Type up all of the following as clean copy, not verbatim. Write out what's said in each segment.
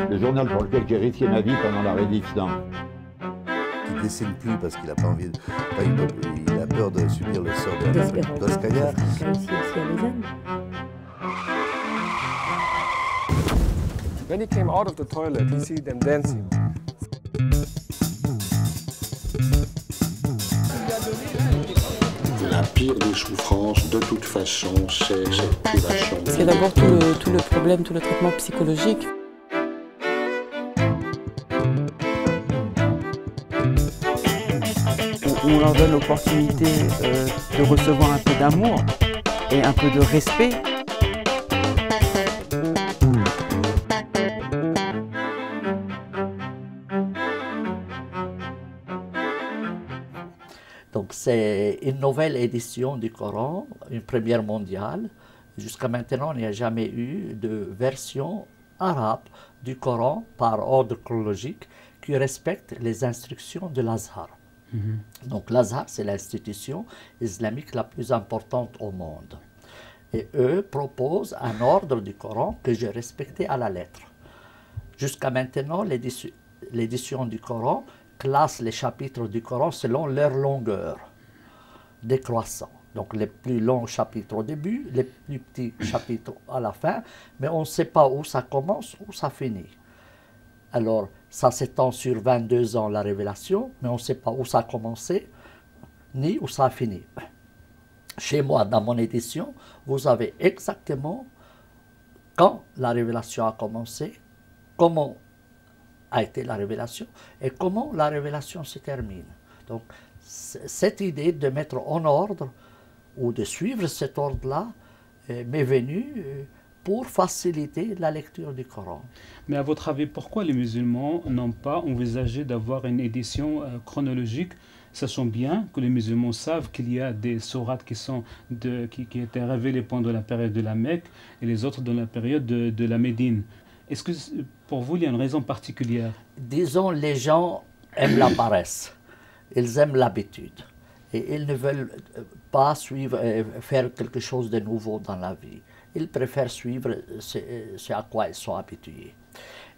Le journal pour lequel j'ai risqué ma vie pendant la réédition. Il ne dessine plus parce qu'il n'a pas envie, il a peur de subir le sort de Toscaya. Ici aussi à Lausanne. When he came out of the toilet, he see them dancing. La pire des souffrances, de toute façon, c'est cette privation. C'est d'abord tout le problème, tout le traitement psychologique. On leur donne l'opportunité de recevoir un peu d'amour et un peu de respect. Donc c'est une nouvelle édition du Coran, une première mondiale. Jusqu'à maintenant, il n'y a jamais eu de version arabe du Coran par ordre chronologique qui respecte les instructions de l'Azhar. Donc l'Azhar, c'est l'institution islamique la plus importante au monde. Et eux proposent un ordre du Coran que j'ai respecté à la lettre. Jusqu'à maintenant, l'édition du Coran classe les chapitres du Coran selon leur longueur décroissant. Donc les plus longs chapitres au début, les plus petits chapitres à la fin, mais on ne sait pas où ça commence, où ça finit. Alors, ça s'étend sur 22 ans la révélation, mais on ne sait pas où ça a commencé, ni où ça a fini. Chez moi, dans mon édition, vous avez exactement quand la révélation a commencé, comment a été la révélation et comment la révélation se termine. Donc, cette idée de mettre en ordre ou de suivre cet ordre-là m'est venue pour faciliter la lecture du Coran. Mais à votre avis, pourquoi les musulmans n'ont pas envisagé d'avoir une édition chronologique, sachant bien que les musulmans savent qu'il y a des sourates qui étaient révélées pendant la période de la Mecque et les autres dans la période de la Médine. Est-ce que pour vous, il y a une raison particulière? Disons, les gens aiment la paresse, ils aiment l'habitude et ils ne veulent pas suivre, faire quelque chose de nouveau dans la vie. Ils préfèrent suivre ce à quoi ils sont habitués.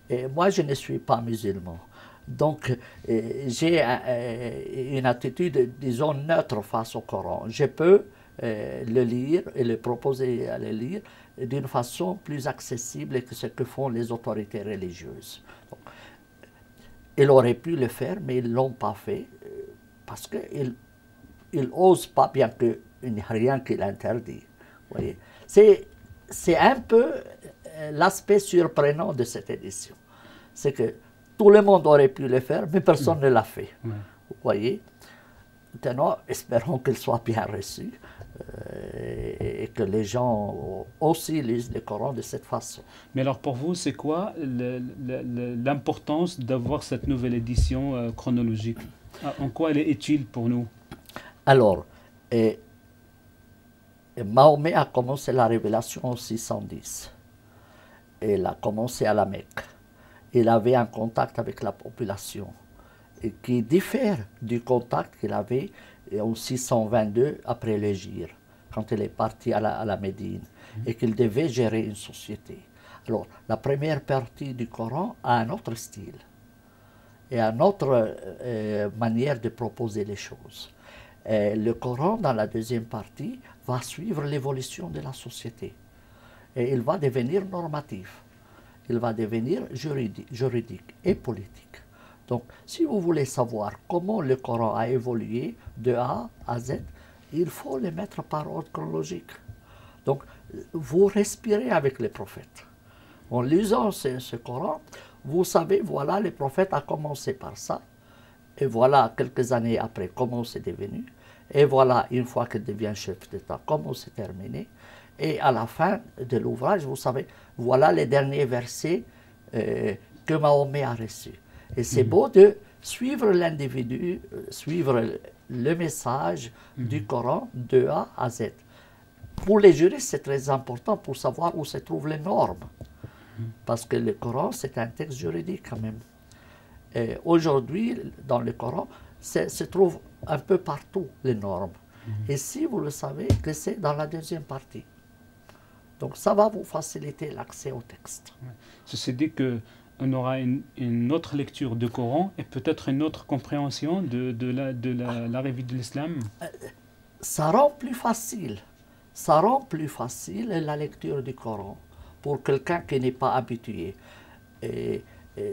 Et moi, je ne suis pas musulman. Donc, j'ai une attitude, disons, neutre face au Coran. Je peux le lire et le proposer à le lire d'une façon plus accessible que ce que font les autorités religieuses. Donc, ils auraient pu le faire, mais ils ne l'ont pas fait parce qu'ils n'osent pas, bien qu'il n'y a rien qui l'interdit. Voyez. C'est un peu l'aspect surprenant de cette édition. C'est que tout le monde aurait pu le faire, mais personne ne l'a fait. Vous voyez. Maintenant, espérons qu'il soit bien reçu et que les gens aussi lisent le Coran de cette façon. Mais alors pour vous, c'est quoi l'importance d'avoir cette nouvelle édition chronologique? En quoi elle est utile pour nous? Alors, Mahomet a commencé la révélation en 610. Il a commencé à la Mecque. Il avait un contact avec la population et qui diffère du contact qu'il avait en 622 après l'Hégire, quand il est parti à la Médine et qu'il devait gérer une société. Alors, la première partie du Coran a un autre style et une autre manière de proposer les choses. Le Coran, dans la deuxième partie, va suivre l'évolution de la société. Et il va devenir normatif. Il va devenir juridique et politique. Donc, si vous voulez savoir comment le Coran a évolué de A à Z, il faut le mettre par ordre chronologique. Donc, vous respirez avec les prophètes. En lisant ce Coran, vous savez, voilà, le prophète a commencé par ça. Et voilà, quelques années après, comment c'est devenu. Et voilà, une fois qu'il devient chef d'État, comment c'est terminé. Et à la fin de l'ouvrage, vous savez, voilà les derniers versets que Mahomet a reçus. Et c'est beau de suivre l'individu, suivre le message du Coran de A à Z. Pour les juristes, c'est très important pour savoir où se trouvent les normes. Parce que le Coran, c'est un texte juridique quand même. Aujourd'hui, dans le Coran, se trouvent un peu partout les normes. Et si vous le savez, que c'est dans la deuxième partie. Donc ça va vous faciliter l'accès au texte. Ceci dit qu'on aura une autre lecture du Coran et peut-être une autre compréhension de l'arrivée de l'islam. Ça rend plus facile. Ça rend plus facile la lecture du Coran pour quelqu'un qui n'est pas habitué.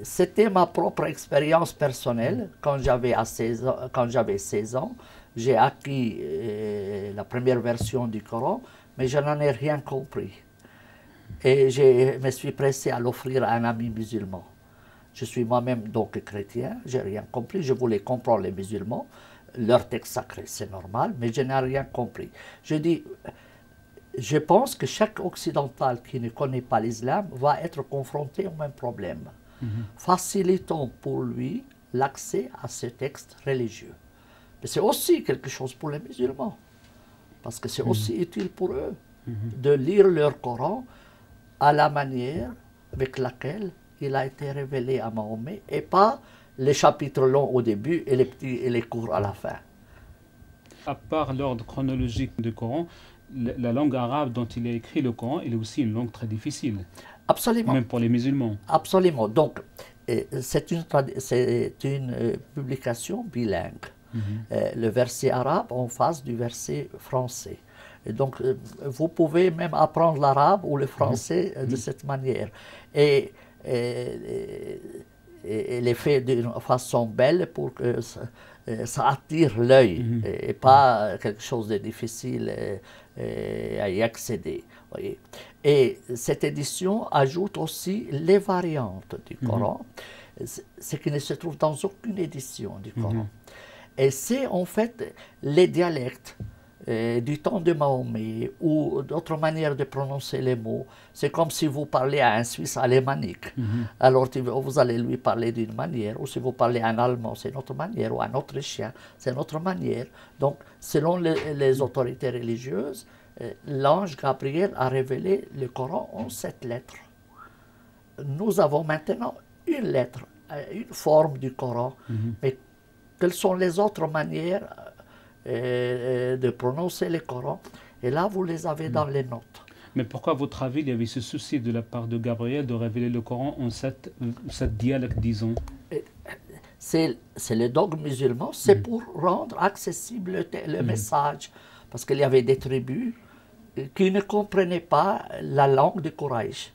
C'était ma propre expérience personnelle. Quand j'avais 16 ans, j'ai acquis la première version du Coran, mais je n'en ai rien compris. Et je me suis pressé à l'offrir à un ami musulman. Je suis moi-même donc chrétien, je n'ai rien compris, je voulais comprendre les musulmans, leur texte sacré, c'est normal, mais je n'ai rien compris. Je dis, je pense que chaque occidental qui ne connaît pas l'islam va être confronté au même problème. Facilitons pour lui l'accès à ces textes religieux. Mais c'est aussi quelque chose pour les musulmans, parce que c'est aussi utile pour eux de lire leur Coran à la manière avec laquelle il a été révélé à Mahomet, et pas les chapitres longs au début et les petits et les courts à la fin. À part l'ordre chronologique du Coran, la langue arabe dont il a écrit le Coran, elle est aussi une langue très difficile. Absolument. Même pour les musulmans. Absolument. Donc, c'est une publication bilingue. Le verset arabe en face du verset français. Et donc, vous pouvez même apprendre l'arabe ou le français de cette manière. Et elle est faite d'une façon belle pour que ça attire l'œil et pas quelque chose de difficile à y accéder. Voyez. Et cette édition ajoute aussi les variantes du Coran, ce qui ne se trouve dans aucune édition du Coran. Et c'est en fait les dialectes du temps de Mahomet ou d'autres manières de prononcer les mots. C'est comme si vous parlez à un Suisse alémanique. Alors vous allez lui parler d'une manière, ou si vous parlez à un Allemand, c'est une autre manière, ou à un Autrichien, c'est une autre manière. Donc, selon les autorités religieuses, l'ange Gabriel a révélé le Coran en 7 lettres. Nous avons maintenant une lettre, une forme du Coran, mais quelles sont les autres manières de prononcer le Coran? Et là, vous les avez dans les notes. Mais pourquoi, à votre avis, il y avait ce souci de la part de Gabriel de révéler le Coran en 7 dialectes, disons? C'est le dogme musulman, c'est pour rendre accessible le message. Parce qu'il y avait des tribus qui ne comprenaient pas la langue de Quraysh.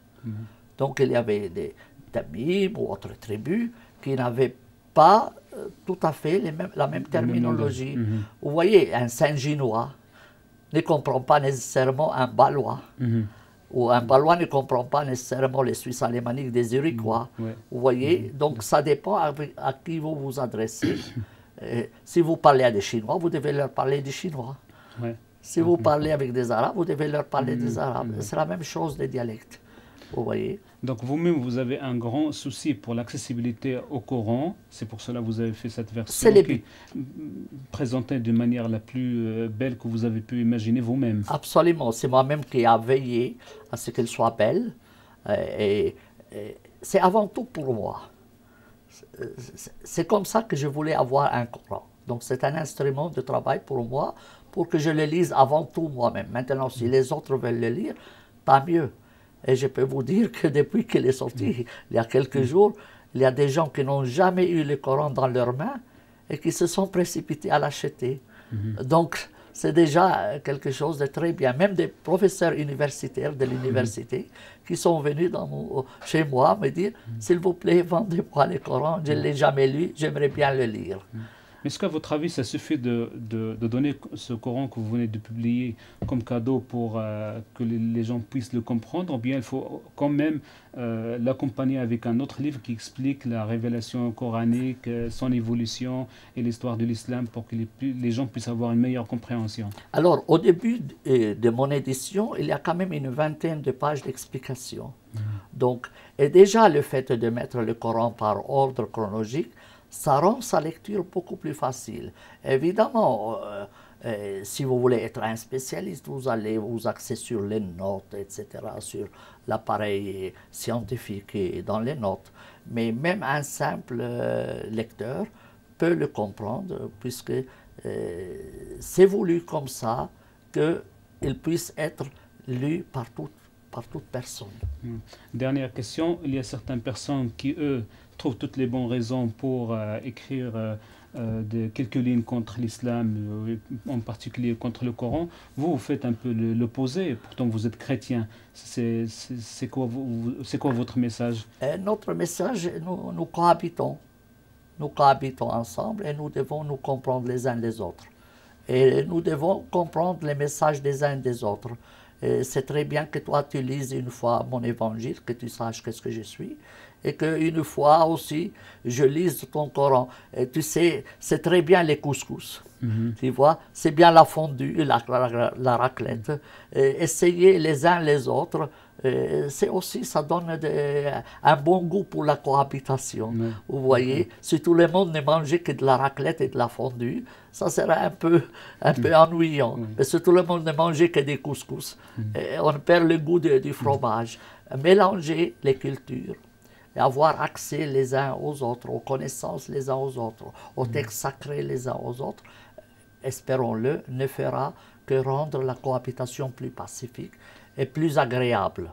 Donc il y avait des Tamim ou autres tribus qui n'avaient pas tout à fait la même terminologie. Vous voyez, un Saint-Ginois ne comprend pas nécessairement un Balois. Ou un Balois ne comprend pas nécessairement les Suisses alémaniques des Iroquois. Vous voyez, donc ça dépend à qui vous vous adressez. Si vous parlez à des Chinois, vous devez leur parler du chinois. Si vous parlez avec des Arabes, vous devez leur parler des Arabes. C'est la même chose des dialectes. Vous voyez. Donc vous-même, vous avez un grand souci pour l'accessibilité au Coran. C'est pour cela que vous avez fait cette version qui présentée de manière la plus belle que vous avez pu imaginer vous-même. Absolument. C'est moi-même qui ai veillé à ce qu'elle soit belle. Et c'est avant tout pour moi. C'est comme ça que je voulais avoir un Coran. Donc c'est un instrument de travail pour moi, pour que je le lise avant tout moi-même. Maintenant, si les autres veulent le lire, tant mieux. Et je peux vous dire que depuis qu'il est sorti, il y a quelques jours, il y a des gens qui n'ont jamais eu le Coran dans leurs mains et qui se sont précipités à l'acheter. Donc, c'est déjà quelque chose de très bien. Même des professeurs universitaires de l'université qui sont venus chez moi me dire « S'il vous plaît, vendez-moi le Coran, je ne l'ai jamais lu, j'aimerais bien le lire. » Est-ce qu'à votre avis, ça suffit de donner ce Coran que vous venez de publier comme cadeau pour que les gens puissent le comprendre, ou bien il faut quand même l'accompagner avec un autre livre qui explique la révélation coranique, son évolution et l'histoire de l'islam pour que les gens puissent avoir une meilleure compréhension? Alors, au début de mon édition, il y a quand même une 20aine de pages d'explications. Donc, et déjà le fait de mettre le Coran par ordre chronologique, ça rend sa lecture beaucoup plus facile. Évidemment, si vous voulez être un spécialiste, vous allez vous axer sur les notes, etc., sur l'appareil scientifique et dans les notes. Mais même un simple lecteur peut le comprendre, puisque c'est voulu comme ça qu'il puisse être lu par par toute personne. Dernière question, il y a certaines personnes qui, eux, trouvent toutes les bonnes raisons pour écrire quelques lignes contre l'islam, en particulier contre le Coran. Vous faites un peu l'opposé, pourtant vous êtes chrétien. C'est quoi votre message? Notre message, nous cohabitons. Nous cohabitons ensemble et nous devons nous comprendre les uns les autres. Et nous devons comprendre les messages des uns et des autres. C'est très bien que toi tu lises une fois mon évangile, que tu saches qu'est-ce que je suis, et qu'une fois aussi je lise ton Coran. Et tu sais, c'est très bien les couscous. Tu vois, c'est bien la fondue, la raclette. Essayez les uns les autres. C'est aussi, ça donne un bon goût pour la cohabitation. Vous voyez, si tout le monde ne mangeait que de la raclette et de la fondue, ça serait un peu ennuyant. Mais si tout le monde ne mangeait que des couscous, on perd le goût du fromage. Mélanger les cultures et avoir accès les uns aux autres, aux connaissances les uns aux autres, aux textes sacrés les uns aux autres, espérons-le, ne fera que rendre la cohabitation plus pacifique et plus agréable.